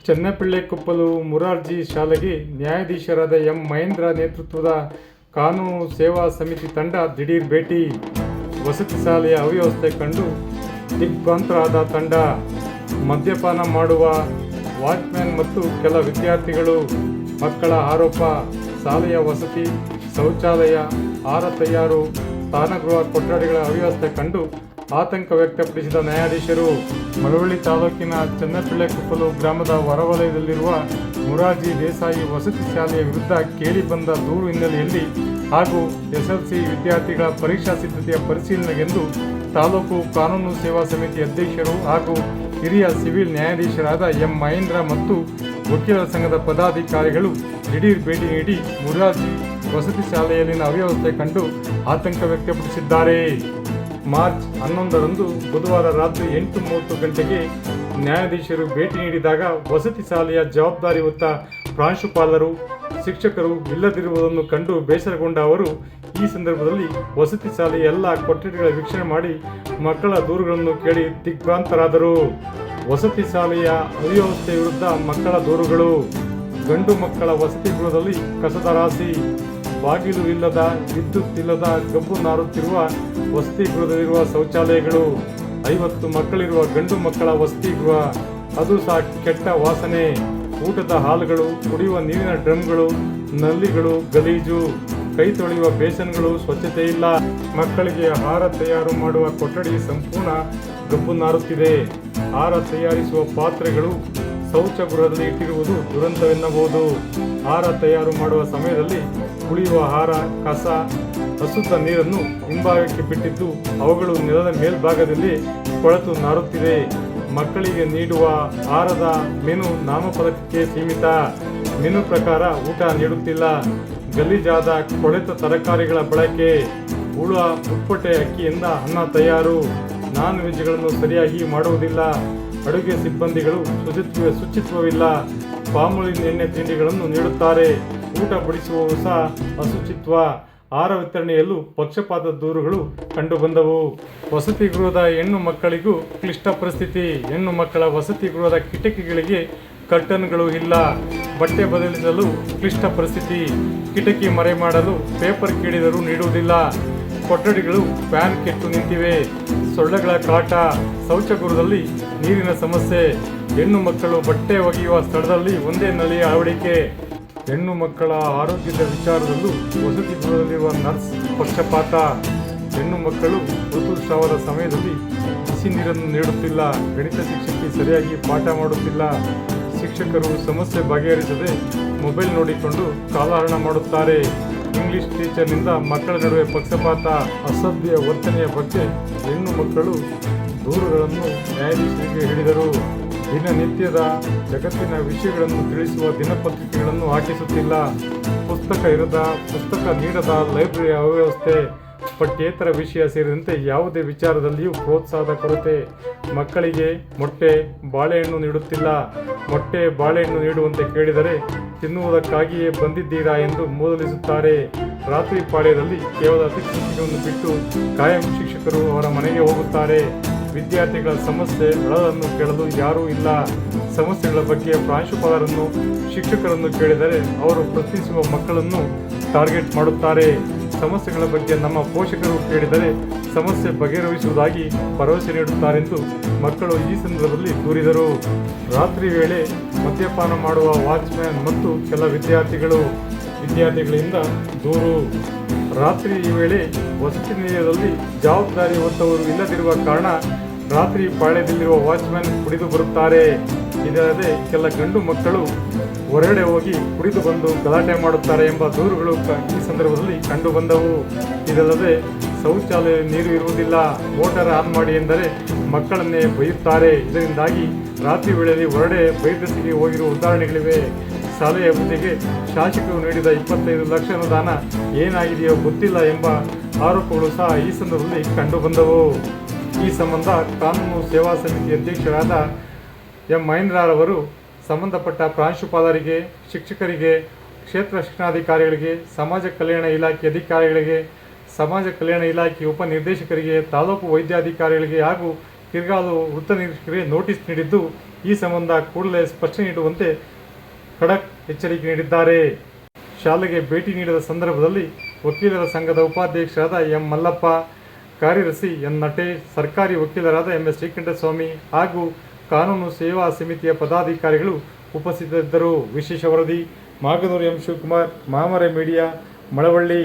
ಚೆನ್ನಪಿಳ್ಳೆಕೊಪ್ಪಲು ಮುರಾರ್ಜಿ ಶಾಲೆಗೆ ನ್ಯಾಯಾಧೀಶರಾದ ಎಂ ಮಹೇಂದ್ರ ನೇತೃತ್ವದ ಕಾನೂನು ಸೇವಾ ಸಮಿತಿ ತಂಡ ದಿಢೀರ್ ಭೇಟಿ. ವಸತಿ ಶಾಲೆಯ ಅವ್ಯವಸ್ಥೆ ಕಂಡು ದಿಗ್ಭ್ರಾಂತರಾದ ತಂಡ. ಮದ್ಯಪಾನ ಮಾಡುವ ವಾಚ್ಮ್ಯಾನ್ ಮತ್ತು ಕೆಲ ವಿದ್ಯಾರ್ಥಿಗಳು. ಮಕ್ಕಳ ಆರೋಪ. ಶಾಲೆಯ ವಸತಿ, ಶೌಚಾಲಯ, ಆಹಾರ ತಯಾರು, ಸ್ನಾನಗೃಹ ಕೊಠಡಿಗಳ ಅವ್ಯವಸ್ಥೆ ಕಂಡು ಆತಂಕ ವ್ಯಕ್ತಪಡಿಸಿದ ನ್ಯಾಯಾಧೀಶರು ಮಳವಳ್ಳಿ ತಾಲೂಕಿನ ಚೆನ್ನಪಿಳ್ಳೆಕೊಪ್ಪಲು ಗ್ರಾಮದ ಹೊರವಲಯದಲ್ಲಿರುವ ಮೊರಾರ್ಜಿ ದೇಸಾಯಿ ವಸತಿ ಶಾಲೆಯ ವಿರುದ್ಧ ಕೇಳಿಬಂದ ದೂರು ಹಿನ್ನೆಲೆಯಲ್ಲಿ ಹಾಗೂ ಎಸ್ಎಲ್ಸಿ ವಿದ್ಯಾರ್ಥಿಗಳ ಪರೀಕ್ಷಾ ಸಿದ್ಧತೆಯ ಪರಿಶೀಲನೆಗೆಂದು ತಾಲೂಕು ಕಾನೂನು ಸೇವಾ ಸಮಿತಿ ಅಧ್ಯಕ್ಷರು ಹಾಗೂ ಹಿರಿಯ ಸಿವಿಲ್ ನ್ಯಾಯಾಧೀಶರಾದ ಎಂ ಮಹೇಂದ್ರ ಮತ್ತು ವಕೀಲರ ಸಂಘದ ಪದಾಧಿಕಾರಿಗಳು ದಿಢೀರ್ ಭೇಟಿ ನೀಡಿ ಮೊರಾರ್ಜಿ ವಸತಿ ಶಾಲೆಯಲ್ಲಿನ ಅವ್ಯವಸ್ಥೆ ಕಂಡು ಆತಂಕ ವ್ಯಕ್ತಪಡಿಸಿದ್ದಾರೆ. ಮಾರ್ಚ್ 11ರಂದು ಬುಧವಾರ ರಾತ್ರಿ 8:30 ಗಂಟೆಗೆ ನ್ಯಾಯಾಧೀಶರು ಭೇಟಿ ನೀಡಿದಾಗ ವಸತಿ ಶಾಲೆಯ ಜವಾಬ್ದಾರಿ ಹೊತ್ತ ಪ್ರಾಂಶುಪಾಲರು, ಶಿಕ್ಷಕರು ಇಲ್ಲದಿರುವುದನ್ನು ಕಂಡು ಬೇಸರಗೊಂಡ ಅವರು ಈ ಸಂದರ್ಭದಲ್ಲಿ ವಸತಿ ಶಾಲೆಯ ಎಲ್ಲ ಕೊಠಡಿಗಳ ವೀಕ್ಷಣೆ ಮಾಡಿ ಮಕ್ಕಳ ದೂರುಗಳನ್ನು ಕೇಳಿ ದಿಗ್ಭ್ರಾಂತರಾದರು. ವಸತಿ ಶಾಲೆಯ ಅವ್ಯವಸ್ಥೆ ವಿರುದ್ಧ ಮಕ್ಕಳ ದೂರುಗಳು. ಗಂಡು ಮಕ್ಕಳ ವಸತಿ ಗೃಹದಲ್ಲಿ ಕಸದ ರಾಶಿ. ಬಾಗಿಲು ಇಲ್ಲದ, ವಿದ್ಯುತ್ ಇಲ್ಲದ, ಗಬ್ಬು ನಾರುತ್ತಿರುವ ವಸತಿ ಗೃಹದಲ್ಲಿರುವ ಶೌಚಾಲಯಗಳು. 50 ಮಕ್ಕಳಿರುವ ಗಂಡು ಮಕ್ಕಳ ವಸತಿ ಗೃಹ, ಅದು ಸಹ ಕೆಟ್ಟ ವಾಸನೆ. ಊಟದ ಹಾಲುಗಳು, ಕುಡಿಯುವ ನೀರಿನ ಡ್ರಮ್ಗಳು, ನಲ್ಲಿಗಳು ಗಲೀಜು. ಕೈ ತೊಳೆಯುವ ಬೇಸನ್ಗಳು ಸ್ವಚ್ಛತೆ ಇಲ್ಲ. ಮಕ್ಕಳಿಗೆ ಆಹಾರ ತಯಾರು ಮಾಡುವ ಕೊಠಡಿ ಸಂಪೂರ್ಣ ಗಬ್ಬು ನಾರುತ್ತಿದೆ. ಆಹಾರ ತಯಾರಿಸುವ ಪಾತ್ರೆಗಳು ಶೌಚಗೃಹದಲ್ಲಿ ಇಟ್ಟಿರುವುದು ದುರಂತವೆನ್ನಬಹುದು. ಆಹಾರ ತಯಾರು ಮಾಡುವ ಸಮಯದಲ್ಲಿ ಕುಡಿಯುವ ಆಹಾರ, ಕಸ, ಅಶುದ್ಧ ನೀರನ್ನು ಹಿಂಭಾಗಕ್ಕೆ ಬಿಟ್ಟಿದ್ದು ಅವುಗಳು ನೆಲದ ಮೇಲ್ಭಾಗದಲ್ಲಿ ಕೊಳೆತು ನಾರುತ್ತಿದೆ. ಮಕ್ಕಳಿಗೆ ನೀಡುವ ಆಹಾರದ ಮೆನು ನಾಮಫಲಕಕ್ಕೆ ಸೀಮಿತ. ಮೆನು ಪ್ರಕಾರ ಊಟ ನೀಡುತ್ತಿಲ್ಲ. ಗಲೀಜಾದ ಕೊಳೆತ ತರಕಾರಿಗಳ ಬಳಕೆ. ಹುಳ ಉಪ್ಪಟೆ ಅಕ್ಕಿಯಿಂದ ಅನ್ನ ತಯಾರು. ನಾನ್ ವೆಜ್ಗಳನ್ನು ಸರಿಯಾಗಿ ಮಾಡುವುದಿಲ್ಲ. ಅಡುಗೆ ಸಿಬ್ಬಂದಿಗಳು ಶುಚಿತ್ವವಿಲ್ಲ. ಪಾಮುಲಿನ್ ಎಣ್ಣೆ ತಿಂಡಿಗಳನ್ನು ನೀಡುತ್ತಾರೆ. ಊಟ ಬಡಿಸುವವು ಸಹ ಅಶುಚಿತ್ವ. ಆಹಾರ ವಿತರಣೆಯಲ್ಲೂ ಪಕ್ಷಪಾತ ದೂರುಗಳು ಕಂಡುಬಂದವು. ವಸತಿ ಗೃಹದ ಹೆಣ್ಣು ಮಕ್ಕಳಿಗೂ ಕ್ಲಿಷ್ಟ ಪರಿಸ್ಥಿತಿ. ಹೆಣ್ಣು ಮಕ್ಕಳ ವಸತಿ ಗೃಹದ ಕಿಟಕಿಗಳಿಗೆ ಕರ್ಟನ್ಗಳು ಇಲ್ಲ. ಬಟ್ಟೆ ಬದಲಿಸಲು ಕ್ಲಿಷ್ಟ ಪರಿಸ್ಥಿತಿ. ಕಿಟಕಿ ಮರೆ ಮಾಡಲು ಪೇಪರ್ ಕೇಳಿದರೂ ನೀಡುವುದಿಲ್ಲ. ಕೊಠಡಿಗಳು ಫ್ಯಾನ್ ಕೆಟ್ಟು ನಿಂತಿವೆ. ಸೊಳ್ಳೆಗಳ ಕಾಟ. ಶೌಚಗೃಹದಲ್ಲಿ ನೀರಿನ ಸಮಸ್ಯೆ. ಹೆಣ್ಣು ಮಕ್ಕಳು ಬಟ್ಟೆ ಒಗೆಯುವ ಸ್ಥಳದಲ್ಲಿ ಒಂದೇ ನಳಿಯ ಅಳವಡಿಕೆ. ಹೆಣ್ಣು ಮಕ್ಕಳ ಆರೋಗ್ಯದ ವಿಚಾರದಲ್ಲೂ ವಸತಿ ಗೃಹದಲ್ಲಿರುವ ನರ್ಸ್ ಪಕ್ಷಪಾತ. ಹೆಣ್ಣು ಮಕ್ಕಳು ಋತುಸ್ರಾವದ ಸಮಯದಲ್ಲಿ ಬಿಸಿ ನೀರನ್ನು ನೀಡುತ್ತಿಲ್ಲ. ಗಣಿತ ಶಿಕ್ಷಕಿ ಸರಿಯಾಗಿ ಪಾಠ ಮಾಡುತ್ತಿಲ್ಲ. ಶಿಕ್ಷಕರು ಸಮಸ್ಯೆ ಬಗೆಹರಿಸದೆ ಮೊಬೈಲ್ ನೋಡಿಕೊಂಡು ಕಾಲಹರಣ ಮಾಡುತ್ತಾರೆ. ಇಂಗ್ಲಿಷ್ ಟೀಚರ್ನಿಂದ ಮಕ್ಕಳ ನಡುವೆ ಪಕ್ಷಪಾತ. ಅಸಭ್ಯ ವರ್ತನೆಯ ಬಗ್ಗೆ ಹೆಣ್ಣು ಮಕ್ಕಳು ದೂರುಗಳನ್ನು ನ್ಯಾಯಾಧೀಶರಿಗೆ ಹೇಳಿದರು. ದಿನನಿತ್ಯದ ಜಗತ್ತಿನ ವಿಷಯಗಳನ್ನು ತಿಳಿಸುವ ದಿನಪತ್ರಿಕೆಗಳನ್ನು ಹಾಕಿಸುತ್ತಿಲ್ಲ. ಪುಸ್ತಕ ನೀಡದ ಲೈಬ್ರರಿ ಅವ್ಯವಸ್ಥೆ. ಪಠ್ಯೇತರ ವಿಷಯ ಸೇರಿದಂತೆ ಯಾವುದೇ ವಿಚಾರದಲ್ಲಿಯೂ ಪ್ರೋತ್ಸಾಹದ ಕೊರತೆ. ಮಕ್ಕಳಿಗೆ ಮೊಟ್ಟೆ, ಬಾಳೆಹಣ್ಣು ನೀಡುತ್ತಿಲ್ಲ. ಮೊಟ್ಟೆ, ಬಾಳೆಹಣ್ಣು ನೀಡುವಂತೆ ಕೇಳಿದರೆ ತಿನ್ನುವುದಕ್ಕಾಗಿಯೇ ಬಂದಿದ್ದೀರಾ ಎಂದು ಮೂದಲಿಸುತ್ತಾರೆ. ರಾತ್ರಿ ಪಾಳ್ಯದಲ್ಲಿ ಕೇವಲ ಶಿಕ್ಷಕರನ್ನು ಬಿಟ್ಟು ಕಾಯಂ ಶಿಕ್ಷಕರು ಅವರ ಮನೆಗೆ ಹೋಗುತ್ತಾರೆ. ವಿದ್ಯಾರ್ಥಿಗಳ ಸಮಸ್ಯೆ ಅಳಲನ್ನು ಕೇಳಲು ಯಾರೂ ಇಲ್ಲ. ಸಮಸ್ಯೆಗಳ ಬಗ್ಗೆ ಪ್ರಾಂಶುಪಾಲರನ್ನು, ಶಿಕ್ಷಕರನ್ನು ಕೇಳಿದರೆ ಅವರು ಪ್ರಶ್ನಿಸುವ ಮಕ್ಕಳನ್ನು ಟಾರ್ಗೆಟ್ ಮಾಡುತ್ತಾರೆ. ಸಮಸ್ಯೆಗಳ ಬಗ್ಗೆ ನಮ್ಮ ಪೋಷಕರು ಕೇಳಿದರೆ ಸಮಸ್ಯೆ ಬಗೆಹರಿಸುವುದಾಗಿ ಭರವಸೆ ನೀಡುತ್ತಾರೆಂದು ಮಕ್ಕಳು ಈ ಸಂದರ್ಭದಲ್ಲಿ ದೂರಿದರು. ರಾತ್ರಿ ವೇಳೆ ಮದ್ಯಪಾನ ಮಾಡುವ ವಾಚ್ಮ್ಯಾನ್ ಮತ್ತು ಕೆಲ ವಿದ್ಯಾರ್ಥಿಗಳಿಂದ ದೂರು. ರಾತ್ರಿ ವೇಳೆ ವಸತಿ ನಿಲಯದಲ್ಲಿ ಜವಾಬ್ದಾರಿ ಹೊತ್ತವರು ಇಲ್ಲದಿರುವ ಕಾರಣ ರಾತ್ರಿ ಪಾಳ್ಯದಲ್ಲಿರುವ ವಾಚ್ಮ್ಯಾನ್ ಕುಡಿದು ಬರುತ್ತಾರೆ. ಇದಲ್ಲದೆ ಕೆಲ ಗಂಡು ಮಕ್ಕಳು ಹೊರಗಡೆ ಹೋಗಿ ಕುಡಿದು ಬಂದು ಗಲಾಟೆ ಮಾಡುತ್ತಾರೆ ಎಂಬ ದೂರುಗಳು ಈ ಸಂದರ್ಭದಲ್ಲಿ ಕಂಡುಬಂದವು. ಇದಲ್ಲದೆ ಶೌಚಾಲಯ ನೀರು ಇರುವುದಿಲ್ಲ. ಮೋಟಾರ್ ಆನ್ ಮಾಡಿ ಎಂದರೆ ಮಕ್ಕಳನ್ನೇ ಬೈಯುತ್ತಾರೆ. ಇದರಿಂದಾಗಿ ರಾತ್ರಿ ವೇಳೆಯಲ್ಲಿ ಹೊರಗಡೆ ಬೈದಸಿಗೆ ಹೋಗಿರುವ ಉದಾಹರಣೆಗಳಿವೆ. ಶಾಲೆಯ ಅಭಿವೃದ್ಧಿಗೆ ಶಾಸಕರು ನೀಡಿದ 25 ಲಕ್ಷ ಅನುದಾನ ಏನಾಗಿದೆಯೋ ಗೊತ್ತಿಲ್ಲ ಎಂಬ ಆರೋಪಗಳು ಸಹ ಈ ಸಂದರ್ಭದಲ್ಲಿ ಕಂಡುಬಂದವು. ಈ ಸಂಬಂಧ ಕಾನೂನು ಸೇವಾ ಸಮಿತಿ ಅಧ್ಯಕ್ಷರಾದ ಎಂ ಮಹೇಂದ್ರರವರು ಸಂಬಂಧಪಟ್ಟ ಪ್ರಾಂಶುಪಾಲರಿಗೆ, ಶಿಕ್ಷಕರಿಗೆ, ಕ್ಷೇತ್ರ ಶಿಕ್ಷಣಾಧಿಕಾರಿಗಳಿಗೆ, ಸಮಾಜ ಕಲ್ಯಾಣ ಇಲಾಖೆ ಅಧಿಕಾರಿಗಳಿಗೆ, ಸಮಾಜ ಕಲ್ಯಾಣ ಇಲಾಖೆ ಉಪನಿರ್ದೇಶಕರಿಗೆ, ತಾಲೂಕು ವೈದ್ಯಾಧಿಕಾರಿಗಳಿಗೆ ಹಾಗೂ ಕಿರ್ಗಾಲು ವೃತ್ತ ನಿರೀಕ್ಷಕರಿಗೆ ನೋಟಿಸ್ ನೀಡಿದ್ದು, ಈ ಸಂಬಂಧ ಕೂಡಲೇ ಸ್ಪಷ್ಟನೆ ನೀಡುವಂತೆ ಖಡಕ್ ಎಚ್ಚರಿಕೆ ನೀಡಿದ್ದಾರೆ. ಶಾಲೆಗೆ ಭೇಟಿ ನೀಡಿದ ಸಂದರ್ಭದಲ್ಲಿ ವಕೀಲರ ಸಂಘದ ಉಪಾಧ್ಯಕ್ಷರಾದ ಎಂ ಮಲ್ಲಪ್ಪ, ಕಾರ್ಯದರ್ಶಿ ಎನ್ ನಟೇಶ್, ಸರ್ಕಾರಿ ವಕೀಲರಾದ ಎಂ.ಎಸ್. ಶ್ರೀಕಂಠಸ್ವಾಮಿ ಹಾಗೂ ಕಾನೂನು ಸೇವಾ ಸಮಿತಿಯ ಪದಾಧಿಕಾರಿಗಳು ಉಪಸ್ಥಿತರಿದ್ದರು. ವಿಶೇಷ ವರದಿ ಮಾಗನೂರು ಎಂ. ಶಿವಕುಮಾರ್, ಮಾಮರೆ ಮೀಡಿಯಾ, ಮಳವಳ್ಳಿ.